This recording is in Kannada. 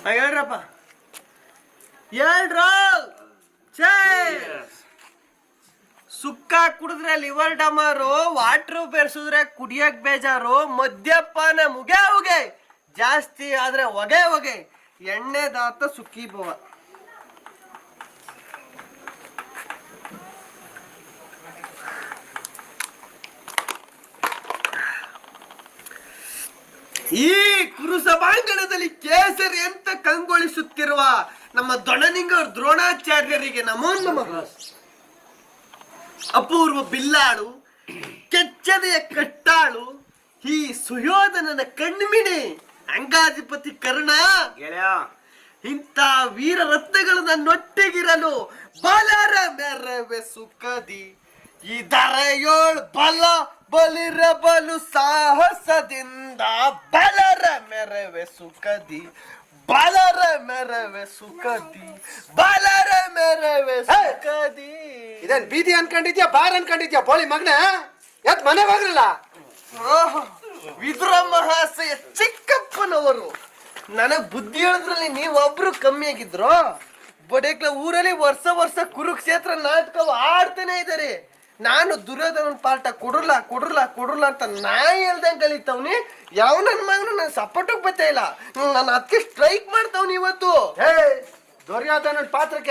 ಹೇಳ್ರಪ್ಪ ಹೇಳ್ರ ಸುಕ್ಕ ಕುಡಿದ್ರೆ ಲಿವರ್ ಡಮಾರು, ವಾಟ್ರು ಬೆರೆಸಿದ್ರೆ ಕುಡಿಯಕ್ ಬೇಜಾರು, ಮದ್ಯಪಾನ ಮುಗೆ ಜಾಸ್ತಿ ಆದ್ರೆ ಹೊಗೆ ಎಣ್ಣೆದಾತ ಸುಖಿ ಭವ. ಈ ಕುರುಸಭಾಂಗಣದಲ್ಲಿ ಕೇಸರಿ ಅಂತ ಕಂಗೊಳಿಸುತ್ತಿರುವ ನಮ್ಮ ದೊಣನಿಂಗ ದ್ರೋಣಾಚಾರ್ಯರಿಗೆ ನಮೋ ನಮಃ. ಅಪೂರ್ವ ಬಿಲ್ಲಾಳು, ಕೆಚ್ಚದೆಯ ಕಟ್ಟಾಳು, ಈ ಸುಯೋಧನನ ಕಣ್ಮಿಣಿ ಅಂಗಾಧಿಪತಿ ಕರ್ಣ, ಇಂಥ ವೀರ ರತ್ನಗಳನ್ನ ನೊಟ್ಟಿಗಿರಲು ಬಲರ ಮೆರವೆ ಸುಖದಿ ಇದರೆಯೋಳ್ ಬಲ ಬಲಿರಬಲು ಸಾಹಸದಿಂದ ಬಲರ ಮೆರವೆ ಸುಖದಿ ಬಲರ ಮೆರವೆ ಸುಖದಿ ಬಲರ ಮೆರವೆ ಸುಖದಿ. ಇದನ್ ಬೀದಿ ಅನ್ಕೊಂಡಿದ್ಯಾ ಬಾರ್ ಅನ್ಕೊಂಡಿದ್ಯಾ ಬೋಳಿ ಮಗನ? ಯಾಕೆ ಮನೆಗೆ ಹೋಗ್ರಲ್ಲ? ವಿದುರ ಮಹಾಶಯ ಚಿಕ್ಕಪ್ಪನವರು ನನಗ್ ಬುದ್ಧಿ ಹೇಳಿದ್ರಲ್ಲಿ ನೀವೊಬ್ರು ಕಮ್ಮಿ ಆಗಿದ್ರು. ಬಡೇಕ್ಲ ಊರಲ್ಲಿ ವರ್ಷ ಕುರುಕ್ಷೇತ್ರ ನಾಟಕ ಆಡ್ತಾನೆ ಇದ್ದಾರೆ. ನಾನು ದುರ್ಯೋಧನ ಪಾಠ ಕೊಡ್ರಲ್ಲ ಅಂತ ನಾ ಹೇಳ್ದಂಗೆ ಕಲಿತವ್ನಿ. ಯಾವ ನನ್ನ ಮಗನು ನನ್ನ ಸಪೋರ್ಟಿಗೆ ಬರ್ತಾ ಇಲ್ಲ. ನಾನು ಅದಕ್ಕೆ ಸ್ಟ್ರೈಕ್ ಮಾಡ್ತಾವ್ನಿ ಇವತ್ತು. ದುರ್ಯೋಧನ ಪಾತ್ರಕ್ಕೆ